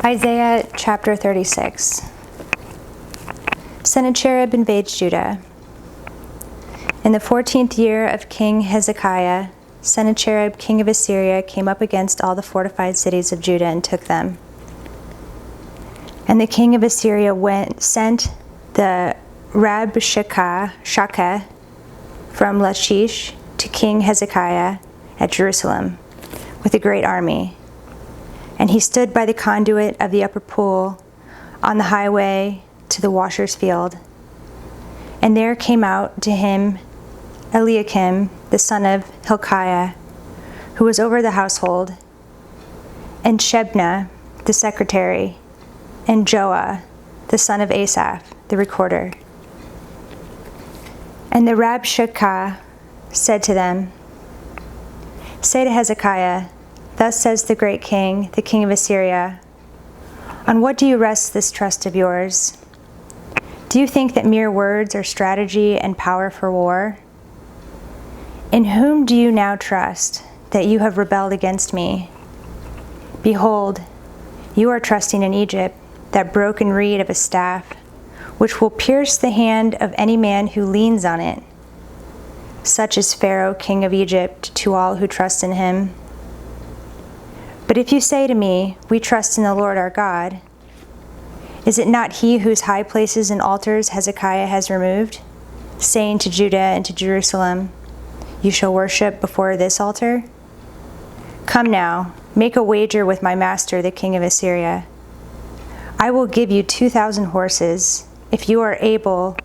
Isaiah chapter 36. Sennacherib invades Judah. In the 14th year of King Hezekiah, Sennacherib, king of Assyria, came up against all the fortified cities of Judah and took them. And the king of Assyria sent the Rabshakeh from Lachish to King Hezekiah at Jerusalem with a great army. And he stood by the conduit of the upper pool on the highway to the washer's field. And there came out to him Eliakim, the son of Hilkiah, who was over the household, and Shebna, the secretary, and Joah, the son of Asaph, the recorder. And the Rabshakeh said to them, "Say to Hezekiah, thus says the great king, the king of Assyria, on what do you rest this trust of yours? Do you think that mere words are strategy and power for war? In whom do you now trust, that you have rebelled against me? Behold, you are trusting in Egypt, that broken reed of a staff, which will pierce the hand of any man who leans on it. Such is Pharaoh, king of Egypt, to all who trust in him. But if you say to me, we trust in the Lord our God, is it not he whose high places and altars Hezekiah has removed, saying to Judah and to Jerusalem, you shall worship before this altar? Come now, make a wager with my master, the king of Assyria. I will give you 2,000 horses, if you are able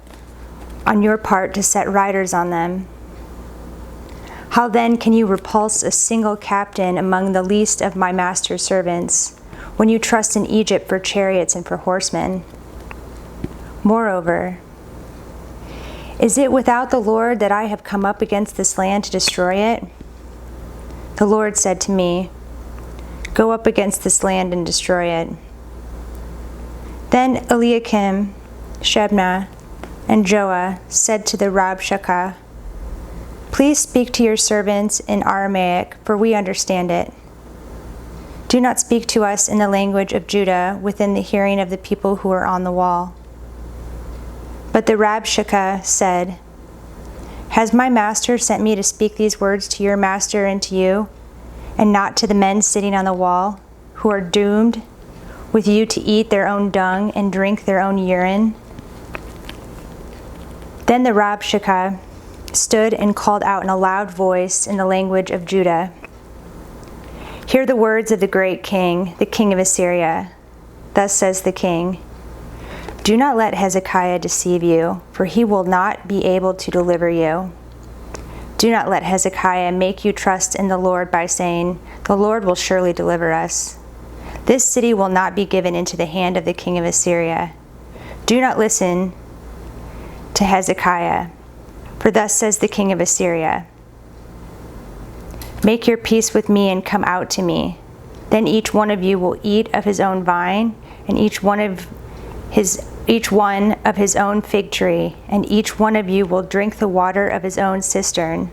on your part to set riders on them. How then can you repulse a single captain among the least of my master's servants, when you trust in Egypt for chariots and for horsemen? Moreover, is it without the Lord that I have come up against this land to destroy it? The Lord said to me, go up against this land and destroy it. Then Eliakim, Shebna, and Joah said to the Rabshakeh, please speak to your servants in Aramaic, for we understand it. Do not speak to us in the language of Judah within the hearing of the people who are on the wall. But the Rabshakeh said, has my master sent me to speak these words to your master and to you, and not to the men sitting on the wall, who are doomed with you to eat their own dung and drink their own urine? Then the Rabshakeh stood and called out in a loud voice in the language of Judah, hear the words of the great king, the king of Assyria. Thus says the king, do not let Hezekiah deceive you, for he will not be able to deliver you. Do not let Hezekiah make you trust in the Lord by saying, the Lord will surely deliver us. This city will not be given into the hand of the king of Assyria. Do not listen to Hezekiah, for thus says the king of Assyria, make your peace with me and come out to me. Then each one of you will eat of his own vine, and each one of his own fig tree, and each one of you will drink the water of his own cistern,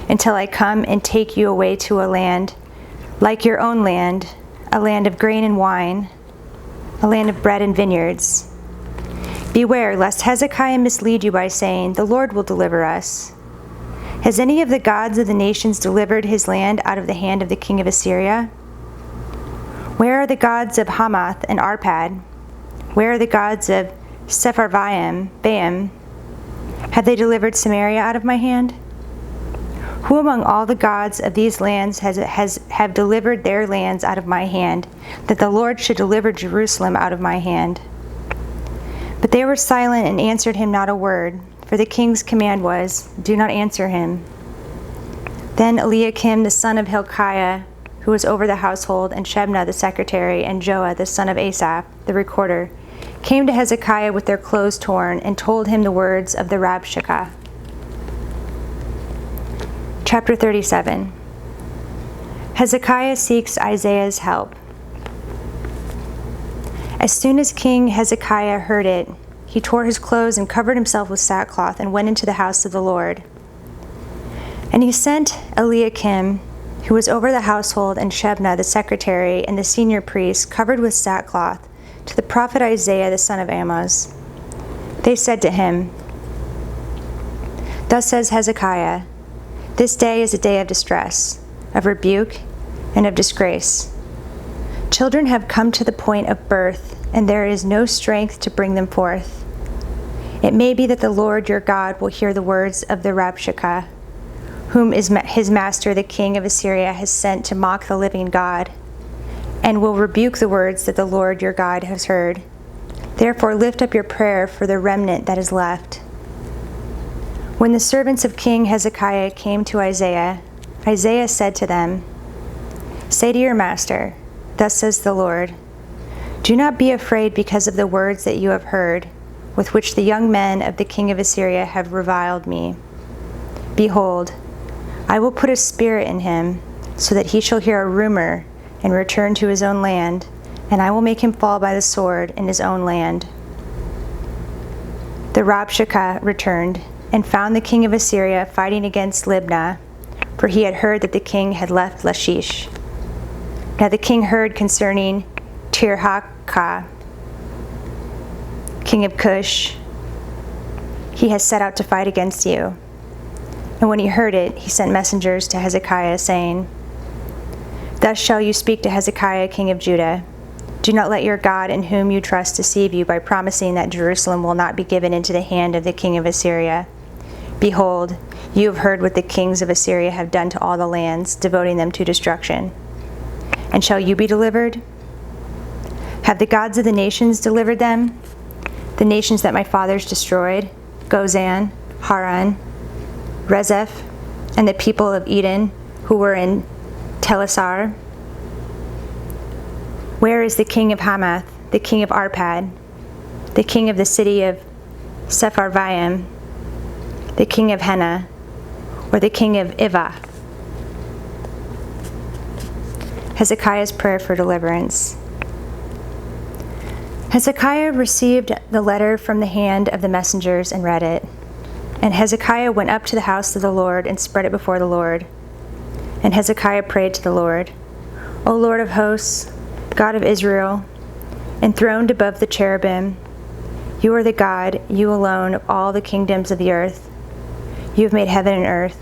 until I come and take you away to a land like your own land, a land of grain and wine, a land of bread and vineyards. Beware lest Hezekiah mislead you by saying, the Lord will deliver us. Has any of the gods of the nations delivered his land out of the hand of the king of Assyria? Where are the gods of Hamath and Arpad? Where are the gods of Sepharvaim, Baim? Have they delivered Samaria out of my hand? Who among all the gods of these lands have delivered their lands out of my hand, that the Lord should deliver Jerusalem out of my hand? But they were silent and answered him not a word, for the king's command was, do not answer him. Then Eliakim the son of Hilkiah, who was over the household, and Shebna the secretary, and Joah the son of Asaph, the recorder, came to Hezekiah with their clothes torn, and told him the words of the Rabshakeh. Chapter 37. Hezekiah seeks Isaiah's help. As soon as King Hezekiah heard it, he tore his clothes and covered himself with sackcloth and went into the house of the Lord. And he sent Eliakim, who was over the household, and Shebna the secretary, and the senior priest, covered with sackcloth, to the prophet Isaiah the son of Amoz. They said to him, "Thus says Hezekiah, this day is a day of distress, of rebuke, and of disgrace. Children have come to the point of birth, and there is no strength to bring them forth. It may be that the Lord your God will hear the words of the Rabshakeh, whom his master the king of Assyria has sent to mock the living God, and will rebuke the words that the Lord your God has heard. Therefore lift up your prayer for the remnant that is left." When the servants of King Hezekiah came to Isaiah, Isaiah said to them, "Say to your master, thus says the Lord, do not be afraid because of the words that you have heard, with which the young men of the king of Assyria have reviled me. Behold, I will put a spirit in him, so that he shall hear a rumor and return to his own land, and I will make him fall by the sword in his own land." The Rabshakeh returned and found the king of Assyria fighting against Libnah, for he had heard that the king had left Lachish. Now the king heard concerning Tirhakah, king of Cush, he has set out to fight against you. And when he heard it, he sent messengers to Hezekiah, saying, "Thus shall you speak to Hezekiah, king of Judah. Do not let your God in whom you trust deceive you by promising that Jerusalem will not be given into the hand of the king of Assyria. Behold, you have heard what the kings of Assyria have done to all the lands, devoting them to destruction. And shall you be delivered? Have the gods of the nations delivered them? The nations that my fathers destroyed, Gozan, Haran, Rezeph, and the people of Eden who were in Telassar? Where is the king of Hamath, the king of Arpad, the king of the city of Sepharvaim, the king of Hena, or the king of Ivah?" Hezekiah's prayer for deliverance. Hezekiah received the letter from the hand of the messengers and read it. And Hezekiah went up to the house of the Lord and spread it before the Lord. And Hezekiah prayed to the Lord, "O Lord of hosts, God of Israel, enthroned above the cherubim, you are the God, you alone, of all the kingdoms of the earth. You have made heaven and earth.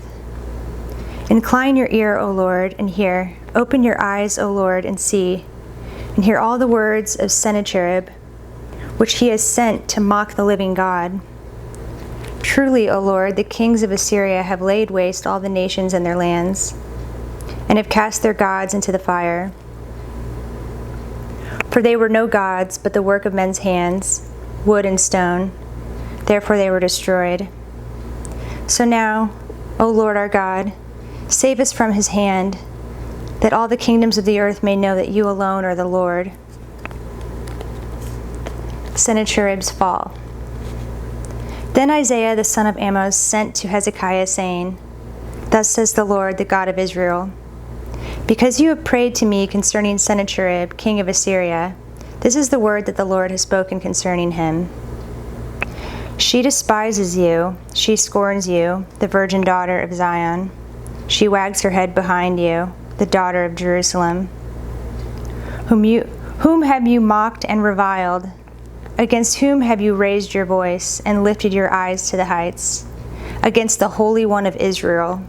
Incline your ear, O Lord, and hear. Open your eyes, O Lord, and see, and hear all the words of Sennacherib, which he has sent to mock the living God. Truly, O Lord, the kings of Assyria have laid waste all the nations and their lands, and have cast their gods into the fire. For they were no gods, but the work of men's hands, wood and stone. Therefore they were destroyed. So now, O Lord our God, save us from his hand, that all the kingdoms of the earth may know that you alone are the Lord." Sennacherib's fall. Then Isaiah the son of Amoz sent to Hezekiah, saying, "Thus says the Lord, the God of Israel, because you have prayed to me concerning Sennacherib, king of Assyria, this is the word that the Lord has spoken concerning him. She despises you, she scorns you, the virgin daughter of Zion. She wags her head behind you, the daughter of Jerusalem. Whom have you mocked and reviled? Against whom have you raised your voice and lifted your eyes to the heights? Against the Holy One of Israel.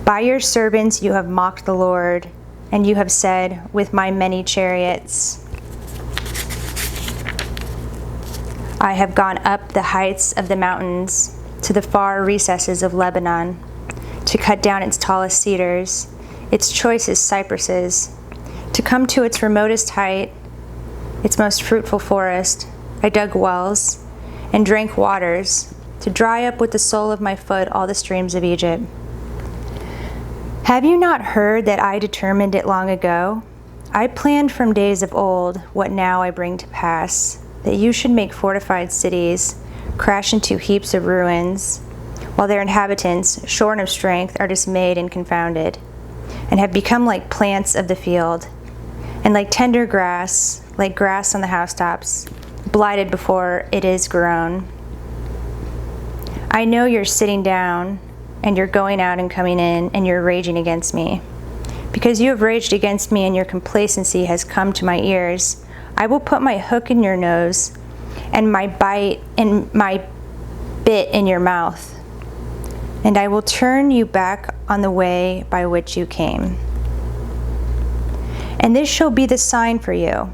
By your servants you have mocked the Lord, and you have said, with my many chariots, I have gone up the heights of the mountains to the far recesses of Lebanon, to cut down its tallest cedars, its choicest cypresses, to come to its remotest height, its most fruitful forest. I dug wells and drank waters, to dry up with the sole of my foot all the streams of Egypt. Have you not heard that I determined it long ago? I planned from days of old what now I bring to pass, that you should make fortified cities crash into heaps of ruins, while their inhabitants, shorn of strength, are dismayed and confounded, and have become like plants of the field, and like tender grass, like grass on the housetops, blighted before it is grown. I know you're sitting down, and you're going out and coming in, and you're raging against me. Because you have raged against me and your complacency has come to my ears, I will put my hook in your nose and my bit in your mouth, and I will turn you back on the way by which you came. And this shall be the sign for you.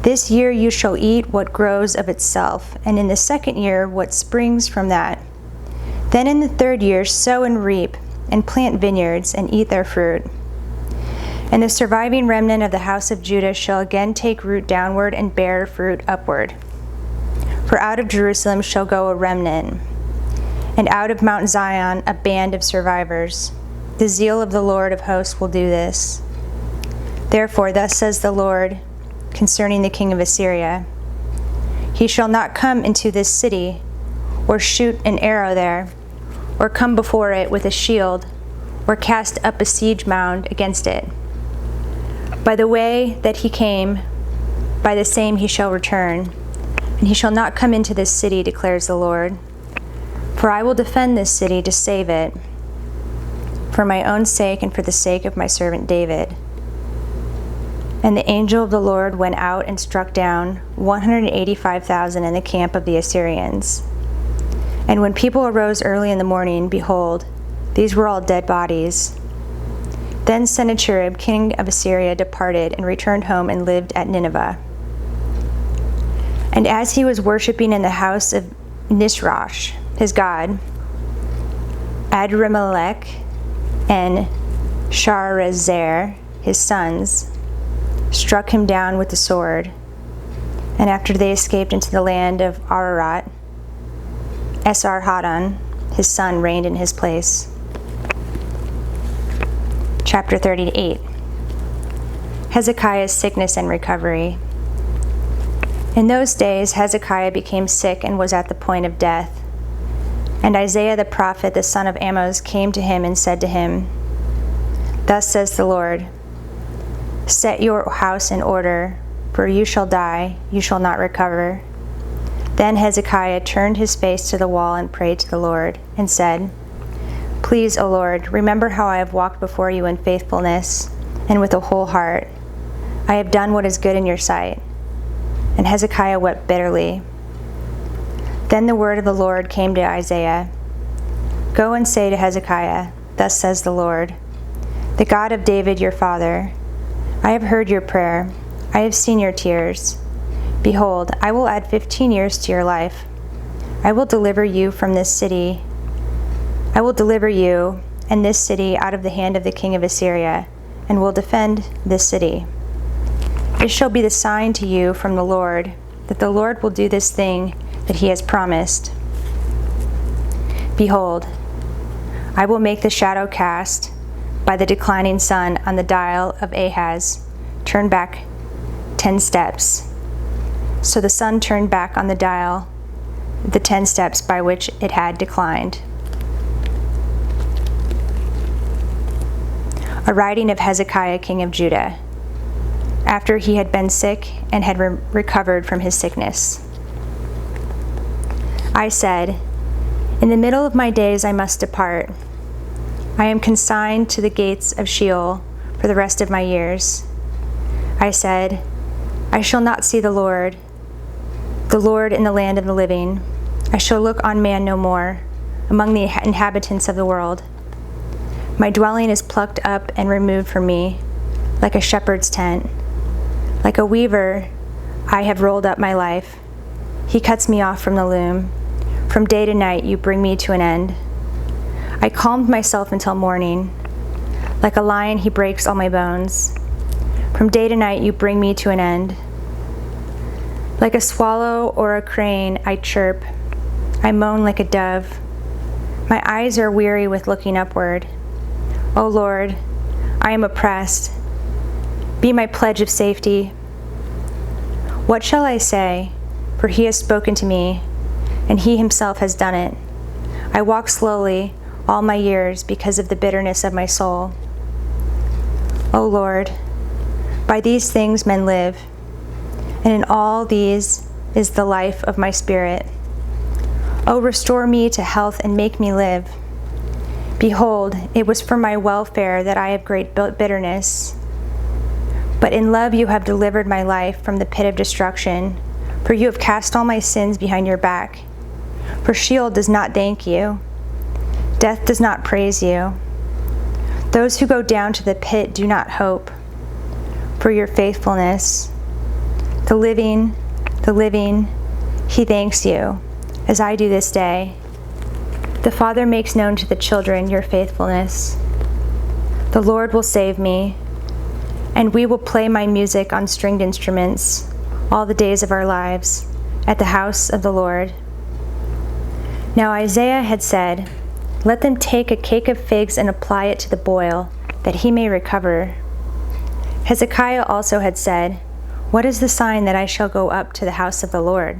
This year you shall eat what grows of itself, and in the second year what springs from that. Then in the third year sow and reap, and plant vineyards, and eat their fruit. And the surviving remnant of the house of Judah shall again take root downward and bear fruit upward. For out of Jerusalem shall go a remnant, and out of Mount Zion a band of survivors. The zeal of the Lord of hosts will do this. Therefore, thus says the Lord concerning the king of Assyria, he shall not come into this city, or shoot an arrow there, or come before it with a shield, or cast up a siege mound against it. By the way that he came, by the same he shall return, and he shall not come into this city, declares the Lord. For I will defend this city to save it, for my own sake and for the sake of my servant David. And the angel of the Lord went out and struck down 185,000 in the camp of the Assyrians. And when people arose early in the morning, behold, these were all dead bodies. Then Sennacherib, king of Assyria, departed and returned home and lived at Nineveh. And as he was worshipping in the house of Nisroch, his god, Adrammelech and Sharezer, his sons, struck him down with the sword. And after they escaped into the land of Ararat, Esarhaddon, his son, reigned in his place. Chapter 38. Hezekiah's sickness and recovery. In those days Hezekiah became sick and was at the point of death. And Isaiah the prophet, the son of Amoz, came to him and said to him, Thus says the Lord, set your house in order, for you shall die, you shall not recover. Then Hezekiah turned his face to the wall and prayed to the Lord, and said, Please, O Lord, remember how I have walked before you in faithfulness and with a whole heart. I have done what is good in your sight. And Hezekiah wept bitterly. Then the word of the Lord came to Isaiah. Go and say to Hezekiah, Thus says the Lord, the God of David your father, I have heard your prayer, I have seen your tears. Behold, I will add 15 years to your life. I will deliver you from this city. I will deliver you and this city out of the hand of the king of Assyria, and will defend this city. This shall be the sign to you from the Lord, that the Lord will do this thing that he has promised. Behold, I will make the shadow cast by the declining sun on the dial of Ahaz turn back 10 steps. So the sun turned back on the dial the 10 steps by which it had declined. A writing of Hezekiah, king of Judah, after he had been sick and had recovered from his sickness. I said, In the middle of my days I must depart. I am consigned to the gates of Sheol for the rest of my years. I said, I shall not see the Lord in the land of the living. I shall look on man no more among the inhabitants of the world. My dwelling is plucked up and removed from me, like a shepherd's tent. Like a weaver, I have rolled up my life. He cuts me off from the loom. From day to night you bring me to an end. I calmed myself until morning. Like a lion, he breaks all my bones. From day to night you bring me to an end. Like a swallow or a crane, I chirp. I moan like a dove. My eyes are weary with looking upward. O Lord, I am oppressed. Be my pledge of safety. What shall I say? For he has spoken to me, and he himself has done it. I walk slowly all my years because of the bitterness of my soul. O Lord, by these things men live, and in all these is the life of my spirit. O restore me to health and make me live, Behold, it was for my welfare that I have great bitterness. But in love you have delivered my life from the pit of destruction, for you have cast all my sins behind your back. For Sheol does not thank you. Death does not praise you. Those who go down to the pit do not hope for your faithfulness. The living, he thanks you, as I do this day. The Father makes known to the children your faithfulness. The Lord will save me, and we will play my music on stringed instruments all the days of our lives at the house of the Lord. Now Isaiah had said, "Let them take a cake of figs and apply it to the boil, that he may recover." Hezekiah also had said, "What is the sign that I shall go up to the house of the Lord?"